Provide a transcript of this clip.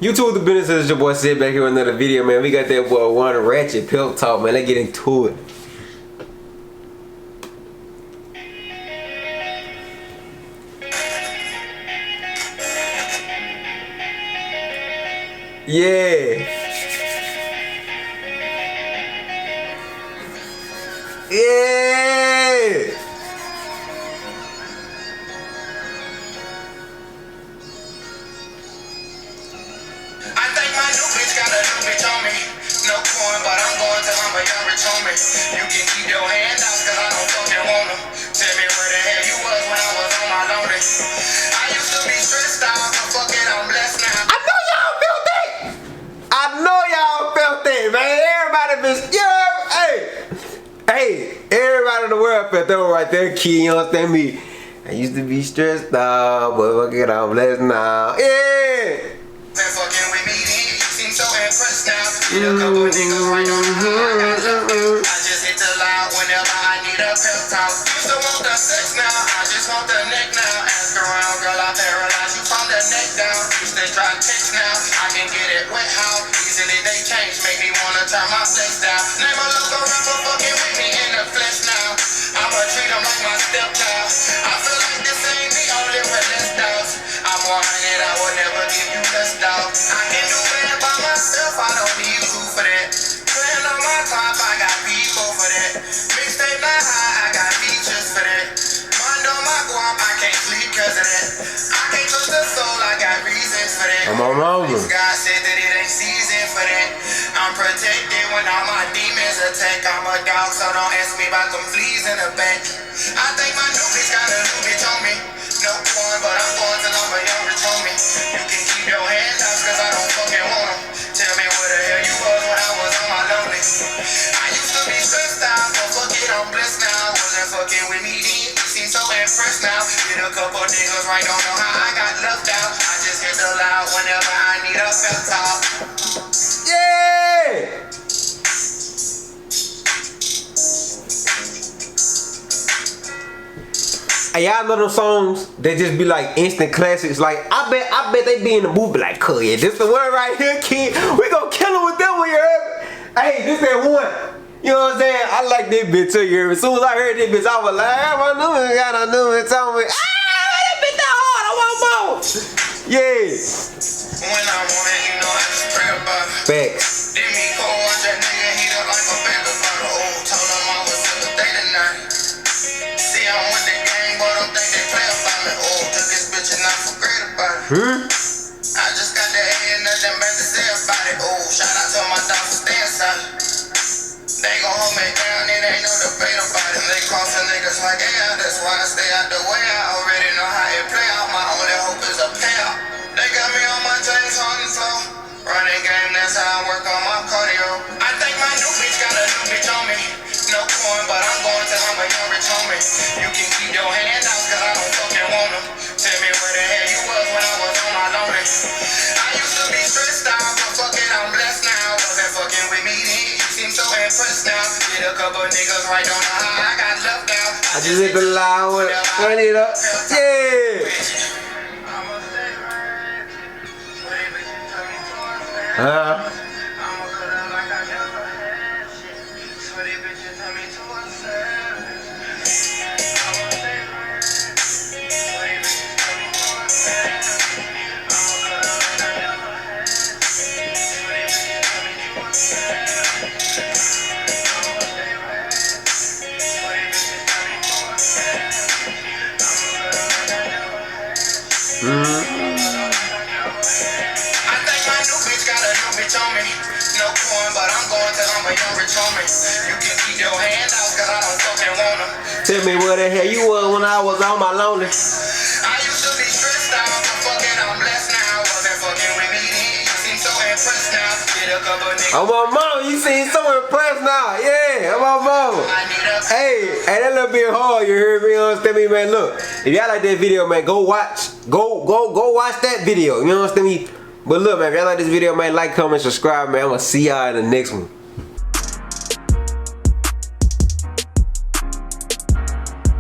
YouTube the business, is your boy Sid back here with another video, man. We got that boy one Ratchet Pep Talk, man. Let's get into it. Yeah. Yeah. Got a new bitch on me. No coin, but I'm going till I'm a young rich homie. You can keep your hand out, cause I don't fucking want them. Tell me where the hell you was when I was on my lonely. I used to be stressed out, but fuck it, I'm blessed now. I know y'all felt that. I know y'all felt that, man. Everybody been, hey, everybody in the world felt that one right there, kid. You understand me? I used to be stressed out, but fuck it, I'm blessed now. Yeah. Been fucking with me then. So impressed now. Get a couple niggas right on I just hit the loud whenever I need a pep talk. Used to want the sex now, I just want the neck now. Ask around, girl, I paralyze you from the neck down. Used to try text now, I can get it wet how easily they change, make me wanna turn my flex down. Name a local rapper fucking with me in the flesh now. I'ma treat them like my stepchild. I feel like this ain't me, only with less doubts. I'm 100, I would never give you less doubt. I can do it by myself, I don't need you for that. Playing on my top, I got people for that. Mixtape not high, I got features for that. Mind on my guap, I can't sleep cause of that. I can't trust the soul, I got reasons for that. I'm on mama. God said that it ain't season for that. I'm protected when all my demons attack. I'm a dog, so don't ask me about them fleas in the back. I think my new bitch got a new bitch on me. No coin, but I'm going till I'm a young rich homie. You can keep your hand out cause I don't fucking want them. Tell me where the hell you was when I was on my lonely. I used to be stressed out, but fuck it, I'm blessed now. Wasn't fucking with me then, you seem so impressed now. Get a couple niggas right, don't know how I got left out. I just hit the loud whenever I need a pep talk. Yeah. Hey, y'all know them songs that just be like instant classics. Like I bet they be in the movie like, "Cool, yeah, this the one right here, kid. We gonna kill him with that one, you heard me? Hey, this that one. You know what I'm saying? I like this bitch too, you heard me? As soon as I heard this bitch, I was like, I knew it, got a new it on me. That bitch that hard, I want more. Yeah. When I want it, you know I just pray about it. Facts. Did me cold, watch that nigga heat up like a baby bottle. Oh, told him I was up to day tonight. See, I'm with the gang, but don't think they play about me. Oh, took this bitch and I forget about it. I just got the head, nothing bad to say about it. Oh, shout out to my dog for staying silent. They gon' hold me down, it ain't no debate about it. They crossing niggas like, yeah, that's why I stay out the way. I already know how it play out. My only hope is a payout. They got me on my James Harden floor. Running game, that's how I work on my cardio. I think my new bitch got a new bitch on me. No coin, but I'm going till I'm a young rich homie. You can keep your hand out, cause I don't fucking want them. Tell me where the hell you was when I was on my lonely. I used to be stressed out, but fuck it, I'm blessed now. Wasn't fucking with me then, you seem so impressed now. Get a couple niggas right, don't know how I got left out. I just hit the loud one. Turn it up. Yeah. I think my new bitch got a new bitch on me. No coin, but I'm going till I'm a young rich homie. You can keep your hand out, cause I don't fucking want them. Tell me where the hell you was when I was on my lonely. I used to be stressed out, but fuck it, I'm blessed now. Wasn't fucking with me then, you seem so impressed now. Get a couple niggas. I'm on mama, you seem so impressed now. Yeah, I'm on mama. Hey, that little bit hard, you heard me? You understand me, man? Look, if y'all like that video, man, go watch that video. You understand me? But look, man, if y'all like this video, man, like, comment, subscribe, man. I'm gonna see y'all in the next one.